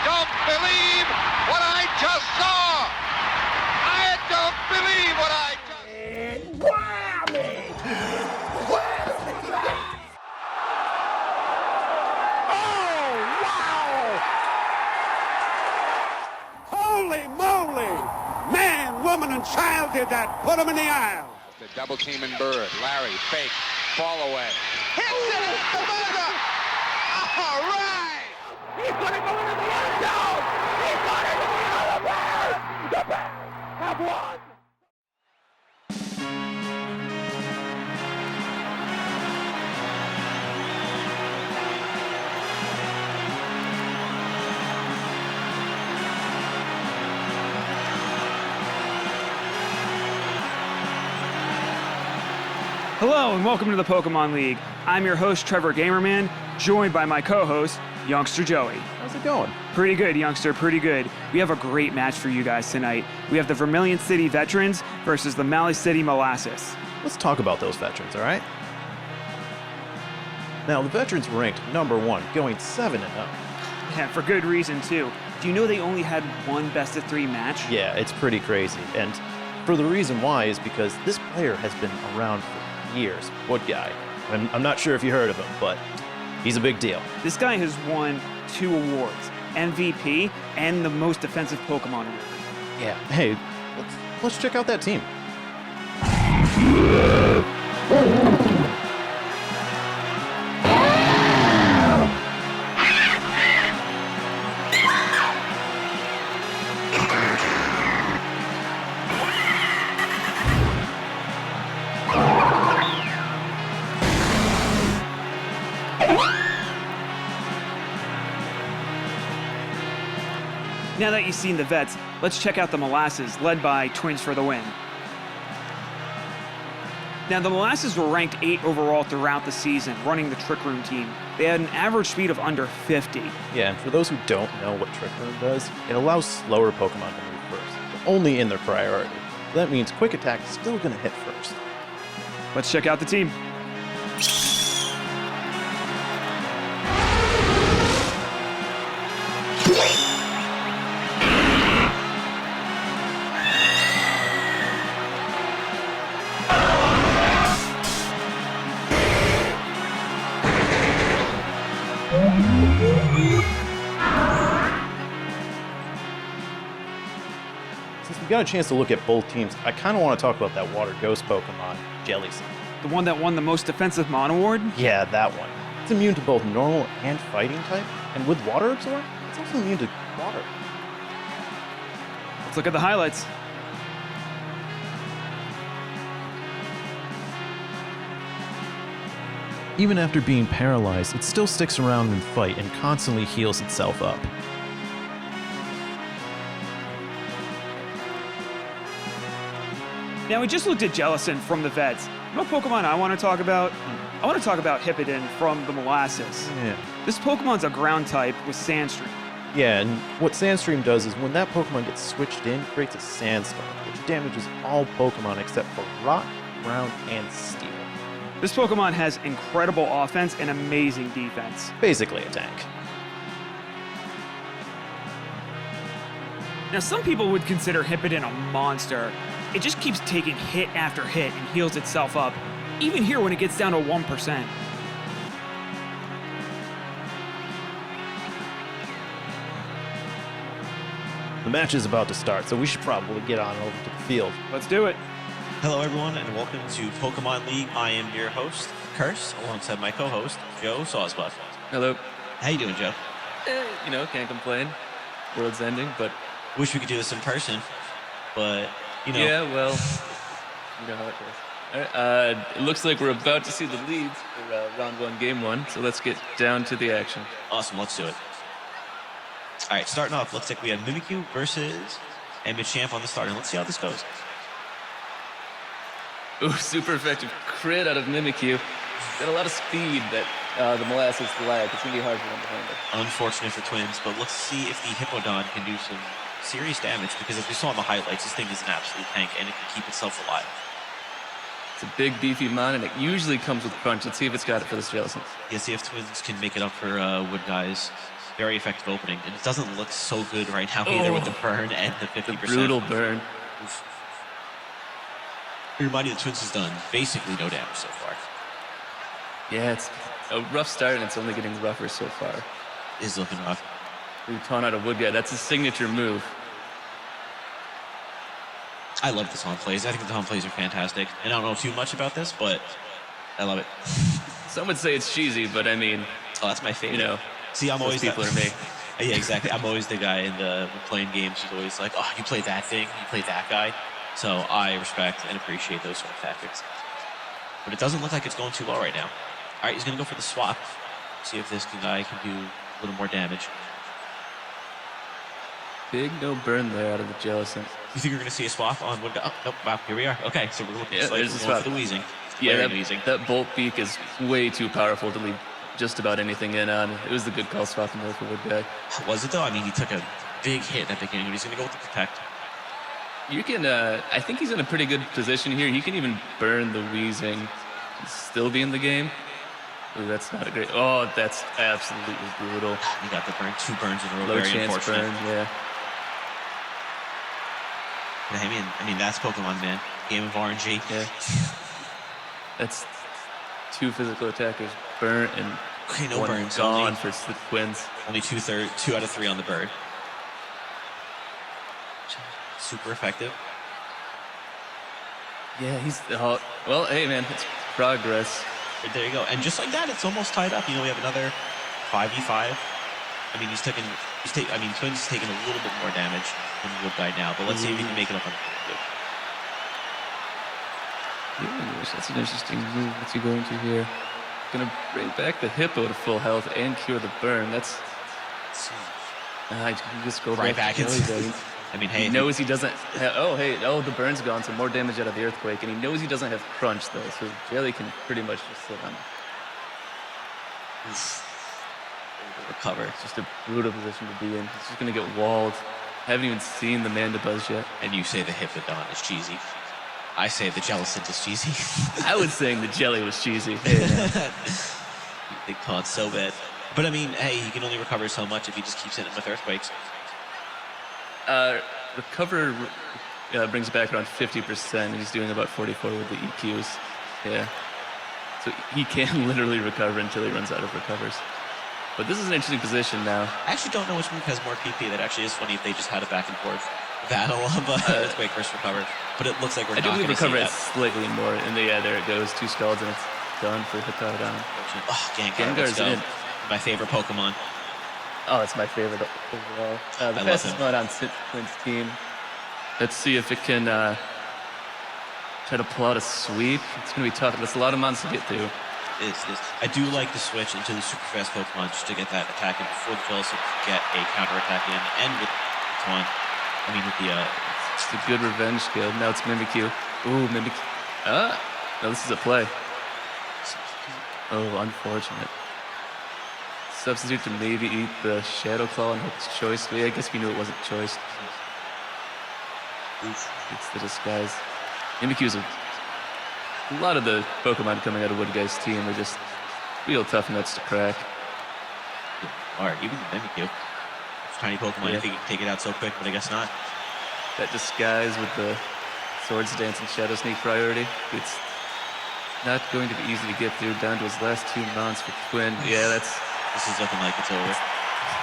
don't believe what I just saw. I don't believe what I just... Whammy! Oh, wow! Holy moly! Man, woman, and child did that. Put them in the aisle. The double team and Bird. Larry, fake, fall away. Hits it! The buzzer! All right! He's gonna go into the end zone! He's going into the other Bears! The Bears have won! Hello and welcome to the Pokemon League. I'm your host, Trevor Gamerman, joined by my co-host, Youngster Joey. How's it going? Pretty good, Youngster, pretty good. We have a great match for you guys tonight. We have the Vermilion City Veterans versus the Mali City Molasses. Let's talk about those veterans, all right? Now, the veterans ranked number 1, going 7-0. And for good reason, too. Do you know they only had one best-of-3 match? Yeah, it's pretty crazy. And for the reason why is because this player has been around for years. Wood guy. I'm not sure if you heard of him, but he's a big deal. This guy has won 2 awards, MVP and the most defensive Pokemon award. Yeah. Hey, let's check out that team. Now that you've seen the vets, let's check out the Molasses, led by Twins for the win. Now, the Molasses were ranked 8 overall throughout the season, running the Trick Room team. They had an average speed of under 50. Yeah, and for those who don't know what Trick Room does, it allows slower Pokemon to move first, but only in their priority. So that means Quick Attack is still going to hit first. Let's check out the team. Since we got a chance to look at both teams, I kind of want to talk about that Water Ghost Pokemon, Jellicent. The one that won the most defensive Mon Award? Yeah, that one. It's immune to both normal and fighting type, and with Water Absorb, it's also immune to water. Let's look at the highlights. Even after being paralyzed, it still sticks around and fight and constantly heals itself up. Now, we just looked at Jellicent from the vets. You know what Pokemon I want to talk about? I want to talk about Hippowdon from the Molasses. Yeah. This Pokemon's a ground type with Sandstream. Yeah, and what Sandstream does is when that Pokemon gets switched in, it creates a Sandstorm, which damages all Pokemon except for Rock, Ground, and Steel. This Pokemon has incredible offense and amazing defense. Basically a tank. Now, some people would consider Hippowdon a monster. It just keeps taking hit after hit and heals itself up, even here when it gets down to 1%. The match is about to start, so we should probably get on over to the field. Let's do it. Hello, everyone, and welcome to Pokemon League. I am your host, Curse, alongside my co-host, Joe Sawsbuff. Hello. How you doing, Joe? Can't complain. World's ending, but... Wish we could do this in person, but, Yeah, well, you know how it goes. All right, it looks like we're about to see the leads for round 1, game 1, so let's get down to the action. Awesome, let's do it. All right, starting off, looks like we have Mimikyu versus Machamp on the start, and let's see how this goes. Ooh, super effective crit out of Mimikyu. Got a lot of speed that the Molasses lack. It's going to be hard for them to handle. Unfortunate for Twins, but let's see if the Hippowdon can do some serious damage, because as we saw in the highlights, this thing is an absolute tank, and it can keep itself alive. It's a big, beefy mon, and it usually comes with crunch. Let's see if it's got it for this Jellicent. Yeah, see if Twins can make it up for Wood Guy's Very effective opening, and it doesn't look so good right now either with the burn and the 50%. The brutal burn. Oof. Remind you, the Twins has done basically no damage so far. Yeah, it's a rough start, and it's only getting rougher so far. It is looking rough. We taunt out a wood guy. That's his signature move. I love the taunt plays. I think the taunt plays are fantastic. And I don't know too much about this, but I love it. Some would say it's cheesy, but I mean, Oh, that's my favorite. you know, See, I'm always people are me. Yeah, exactly. I'm always the guy in the playing games who's always like, oh, you play that thing, you play that guy. So I respect and appreciate those sort of tactics. But it doesn't look like it's going too well right now. All right, he's going to go for the swap. See if this guy can do a little more damage. Big no burn there out of the Jellicent. You think you're going to see a swap on wood? Oh, nope, wow, here we are. Okay, so we're looking Yeah, there's a swap. for the Weezing. Yeah, Weezing. that bolt beak is way too powerful to leave just about anything in on. It was the good call swapping there for wood guy. Was it though? I mean, he took a big hit at the beginning, but he's going to go with the protect. You can, I think he's in a pretty good position here. He can even burn the Weezing and still be in the game. Ooh, that's not a great, oh, that's absolutely brutal. He got the burn, 2 burns in a row, Low very chance unfortunate. burn, yeah. I mean, that's Pokemon, man. Game of RNG. Yeah. That's 2 physical attackers burnt and Okay, no one burns. gone Only, for the Twins. only 2 out of 3 on the bird. Super effective. Yeah, he's, oh, well, hey man, it's progress. But there you go. And just like that, it's almost tied up. You know, we have another 5v5. I mean, Twins is taking a little bit more damage than Wood Guy now, but let's see if he can make it up on the Yeah, that's an interesting move. What's he going to here? Gonna bring back the Hippo to full health and cure the burn. That's, I can just go Right back to back. Jelly. I mean, hey, He knows he doesn't have, the burn's gone, so more damage out of the Earthquake, and he knows he doesn't have Crunch, though, so Jelly can pretty much just sit on it. recover. It's just a brutal position to be in. He's just going to get walled. Haven't even seen the Mandibuzz yet. And you say the Hippowdon is cheesy. I say the Jellicent is cheesy. I was saying the Jelly was cheesy. Hey, man. They taunt so bad. But I mean, hey, he can only recover so much if he just keeps hitting with Earthquakes. Recover brings back around 50%, and he's doing about 44 with the EQs. Yeah. So he can literally recover until he runs out of recovers. But this is an interesting position now. I actually don't know which move has more PP. That actually is funny if they just had a back and forth battle of Earthquake versus Recover. But it looks like we're I do not believe going to see Recover that. has slightly more, and there it goes. 2 scalds, and it's done for Hippowdon. Oh, Gengar, Gengar's let's go. in. My favorite Pokemon. Oh, it's my favorite overall. The I love fastest him. mod on Twins team. Let's see if it can try to pull out a sweep. It's going to be tough. That's a lot of mons to get through. Is I do like the switch into the super fast Pokemon just to get that attack in before the Jellicent can get a counter attack in, and with with the It's a good revenge skill. Now it's Mimikyu. Ooh, Mimikyu. No, this is a play. Oh, unfortunate. Substitute to maybe eat the Shadow Claw and hope it's choice. But yeah, I guess we knew it wasn't choice. It's the disguise. Mimikyu's a lot of the Pokemon coming out of Wood Guy's team are just real tough nuts to crack. Alright, even Mimikyu. Tiny Pokemon, you think you can take it out so quick, but I guess not. That disguise with the Swords Dance and Shadow Sneak priority, it's not going to be easy to get through. Down to his last 2 mounts for Twin. Yeah, This is looking like it's over.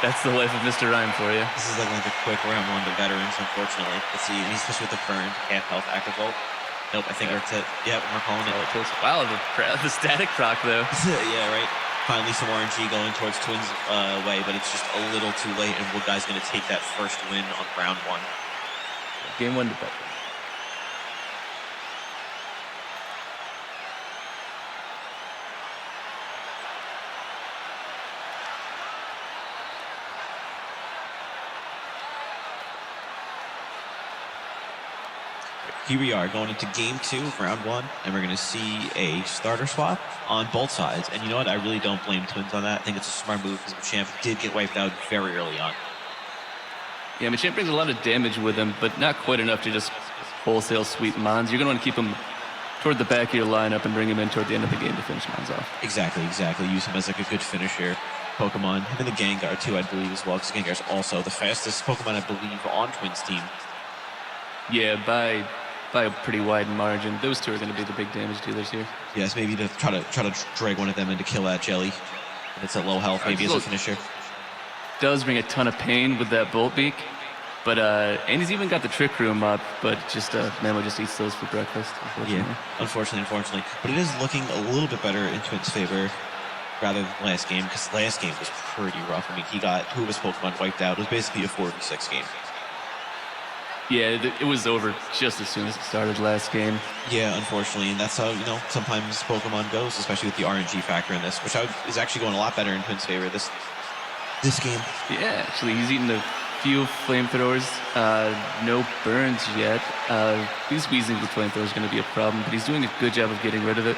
that's the life of Mr. Rime for you. This is looking like a quick round 1 to veterans, unfortunately. Let's see, he's just with the burn, half health, Acrtozolt. Nope, I think we're at it. Yep, we're calling it. Wow, the static proc though. Yeah, right. Finally some RNG going towards Twins' way, but it's just a little too late, and Wood Guy's going to take that first win on round 1. Game 1 to bet. Here we are going into game 2 of round 1, and we're going to see a starter swap on both sides. And you know what? I really don't blame Twins on that. I think it's a smart move because Machamp did get wiped out very early on. Yeah, Machamp brings a lot of damage with him, but not quite enough to just wholesale sweep mons. You're going to want to keep him toward the back of your lineup and bring him in toward the end of the game to finish mines off. Exactly. Use him as like a good finisher Pokemon. Him and the Gengar too, I believe, as well, because Gengar's also the fastest Pokemon, I believe, on Twins team. Yeah, by a pretty wide margin. Those two are going to be the big damage dealers here. Yes, maybe to try to drag one of them in to kill that Jelly. If it's at low health, maybe as a finisher. Does bring a ton of pain with that Bolt Beak, but and he's even got the Trick Room up, but just Mamo just eats those for breakfast. Yeah, unfortunately. But it is looking a little bit better in Twins' favor rather than last game, because last game was pretty rough. I mean, he got two of his Pokemon wiped out. It was basically a 4v6 game. Yeah, it was over just as soon as it started last game. Yeah, unfortunately, and that's how, sometimes Pokemon goes, especially with the RNG factor in this, which is actually going a lot better in Twins' favor this game. Yeah, actually, he's eaten a few flamethrowers. No burns yet. These Weezing with flamethrowers is going to be a problem, but he's doing a good job of getting rid of it.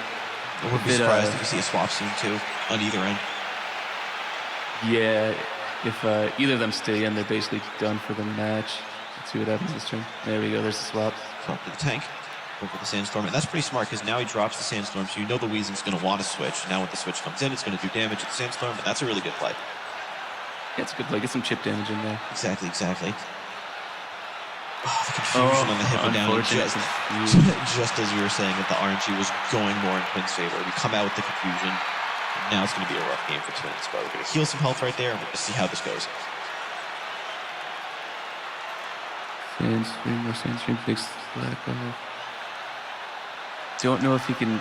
I wouldn't be surprised if we see a swap soon, too, on either end. Yeah, if either of them stay in, they're basically done for the match. Let's see what happens this turn. There we go, there's the swap. Swap to the tank, go for the Sandstorm, and that's pretty smart, because now he drops the Sandstorm, so the Weezing's going to want to switch. Now when the switch comes in, it's going to do damage at the Sandstorm, and that's a really good play. Yeah, it's a good play. Get some chip damage in there. Exactly. Oh, the confusion on the Hippowdon. Just as you were saying that the RNG was going more in Twins' favor. We come out with the confusion. Now it's going to be a rough game for Twins, but we're going to heal some health right there, and we're going to see how this goes. Sandstream, big slack off. Don't know if he can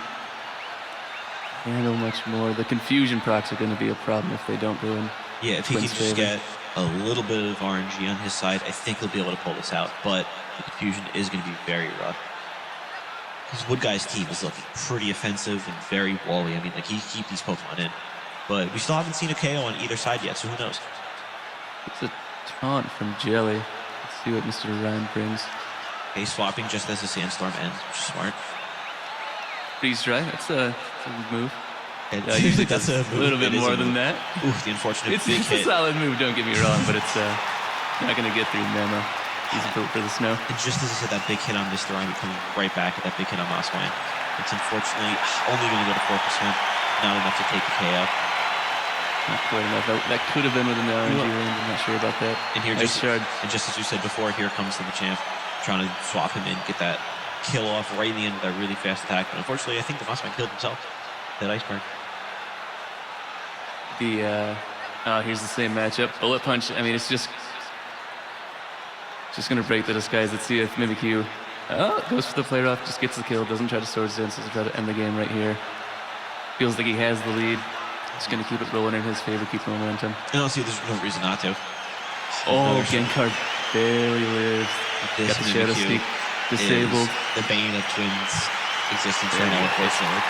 handle much more. The confusion procs are going to be a problem if they don't go in. Yeah, if he can just get a little bit of RNG on his side, I think he'll be able to pull this out. But the confusion is going to be very rough. Because Wood Guy's team is looking pretty offensive and very wally. I mean, like, he can keep these Pokemon in. But we still haven't seen a KO on either side yet, so who knows? It's a taunt from Jelly. Let's see what Mr. Rime brings. Okay, swapping just as the Sandstorm ends, which is smart. Freeze Dry, that's a move. Usually that's a little bit more than that. Ooh, the unfortunate big It's hit. a solid move, don't get me wrong, but it's not going to get through Mamo. He's built for the snow. And just as I said, that big hit on Mr. Rime, coming right back at that big hit on Mamoswine. It's unfortunately only going to go to 4%, not enough to take the KO. Not quite enough. That could have been with an RNG range. I'm not sure about that. And here, just as you said before, here comes the Machamp, trying to swap him in, get that kill off right in the end of that really fast attack. But unfortunately, I think the Mamoswine killed himself. That Ice Burn. Here's the same matchup. Bullet Punch. I mean, it's just going to break the disguise. Let's see if Mimikyu goes for the play rough, just gets the kill, doesn't try to Swords Dance, doesn't try to end the game right here. Feels like he has the lead. Just going to keep it rolling in his favor, keep the momentum. And honestly, there's no reason not to. Gengar barely lives. Got the Shadow Sneak disabled. The bane of Twins' existence right now, unfortunately.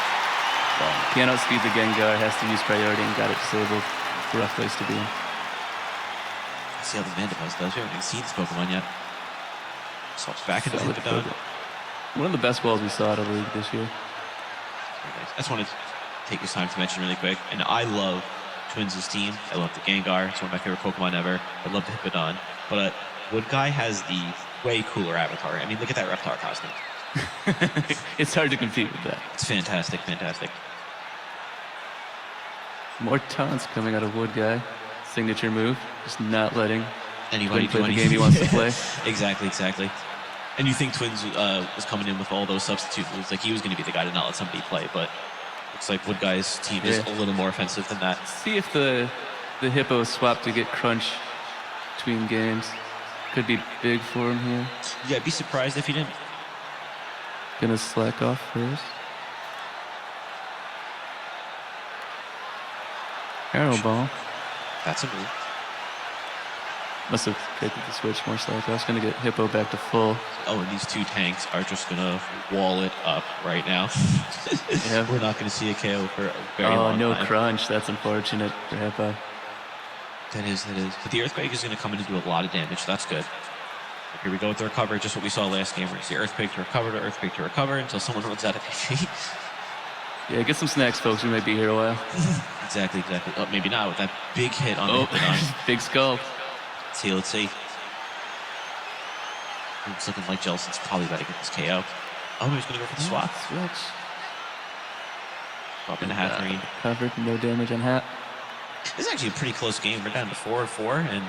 Can't outspeed the Gengar, has to use priority and got it disabled. It's a rough place to be in. Let's see how the Mandibuzz does. We haven't even seen this Pokemon yet. Swaps back into Hippowdon. One of the best balls we saw out of the league this year. I just wanted to take this time to mention really quick, and I love Twins' team. I love the Gengar. It's one of my favorite Pokemon ever. I love the Hippowdon. But Wood Guy has the way cooler avatar. I mean, look at that Reptar costume. It's hard to compete with that. It's fantastic. More taunts coming out of Wood Guy. Signature move, just not letting anybody play the game he wants to play. Exactly. And you think Twins was coming in with all those substitute moves, like he was going to be the guy to not let somebody play, but looks like Wood Guy's team is a little more offensive than that. See if the Hippo swap to get crunch between games. Could be big for him here. Yeah, I'd be surprised if he didn't. Gonna slack off first. Arrow Ball. That's a move. Must have picked the switch more slack off. Gonna get Hippo back to full. Oh, and these two tanks are just gonna wall it up right now. Yeah. We're not gonna see a KO for a very long time. Oh, no crunch. That's unfortunate for Hippo. That is. But the Earthquake is gonna come in and do a lot of damage, so that's good. Here we go with the recover, just what we saw last game. We're gonna see Earthquake to recover until someone runs out of HP. Yeah, get some snacks, folks. We might be here a while. Exactly. Oh, maybe not with that big hit on the Hippowdon. Big skull. Let's see. It's looking like Jellicent's probably about to get this KO. Oh, he's going to go for the swap. Switch. Swap into Hatterne. Covered, no damage on Hat. This is actually a pretty close game. We're down to 4-4, and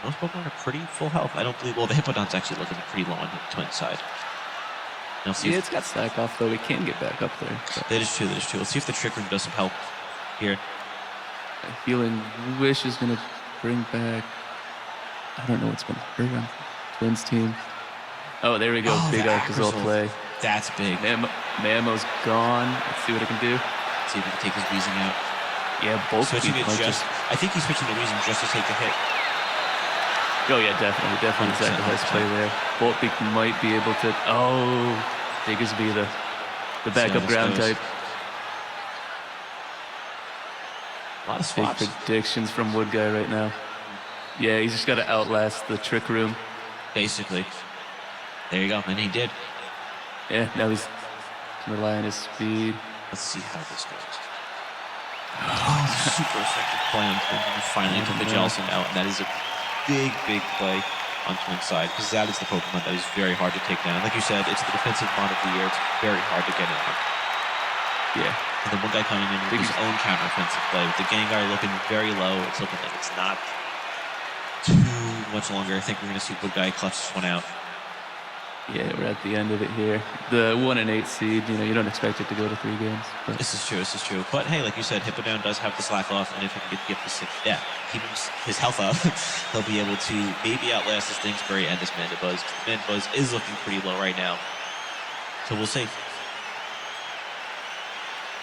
most Pokemon are pretty full health. I don't believe. Well, the Hippowdon's actually looking pretty low on the twin side. Now, see Yeah, if, it's got stack off though. We can get back up there. But that is true. That is true. Let's see if the Trick Room does some help here. Healing Wish is gonna bring back. I don't know what's been hurt on Twins team. Oh, there we go. Oh, Big the Acrtozolt Acrtozolt. play. That's big. Mamo's gone. Let's see what it can do. See if we can take his Weezing out. Yeah, both Switching feet it might just. I think he's switching to Weezing just to take the hit. Oh yeah, definitely 100%, sacrifice play there. Voltbeak might be able to. Oh, Diggersby, the backup this ground goes. type. A lot of Big swaps. predictions from Wood Guy right now. Yeah, he's just got to outlast the Trick Room. Basically. There you go, and he did. Yeah, now he's can rely on his speed. Let's see how this goes. Oh, super effective play on Twin. And finally took the Jellicent out, and that is a big, big play on Twin side, because that is the Pokemon that is very hard to take down. Like you said, it's the defensive mod of the year. It's very hard to get in on. Yeah. And the one guy coming in with his own counter-offensive play. With the Gengar looking very low, it's looking like it's not too much longer. I think we're going to see Wood Guy clutch this one out. Yeah, we're at the end of it here. The 1 and 8 seed, you don't expect it to go to 3 games. But This is true. But hey, like you said, Hippowdon does have the slack off, and if he can get keep his health up, he'll be able to maybe outlast this Dingsbury and this Mandibuzz. Mandibuzz is looking pretty low right now. So we'll see.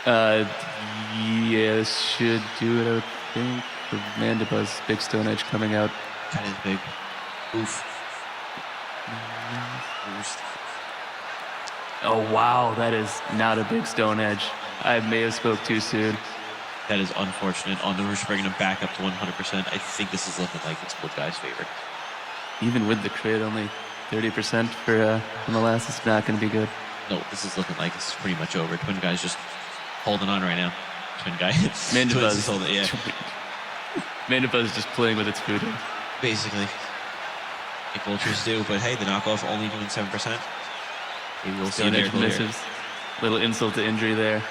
yes, should do it, I would think. For Mandibuzz, big Stone Edge coming out. That is big. Oof. Oh, wow, that is not a big Stone Edge. I may have spoke too soon. That is unfortunate. On the Roosh bringing him back up to 100%. I think this is looking like it's Wood Guy's favorite. Even with the crit, only 30% for Molasses, not going to be good. No, this is looking like it's pretty much over. Twin Guy's just holding on right now. Twin Guy. Mandibuzz. Twins is holding, yeah. Mandibuzz just playing with its food. Basically. Like Vultures do, but hey, the knockoff only doing 7%. Maybe we'll see a Stone Edge miracle here. misses. Little insult to injury there.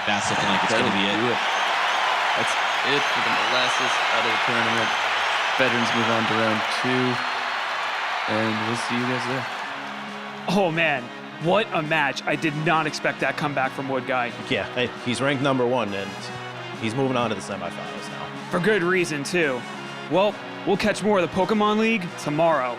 That's looking like it's going to be That'll do it. That's it for the Molasses out of the tournament. Veterans move on to round 2. And we'll see you guys there. Oh man, what a match. I did not expect that comeback from Wood Guy. Yeah, hey, he's ranked number 1, and he's moving on to the semifinals now. For good reason, too. Well, we'll catch more of the Pokemon League tomorrow.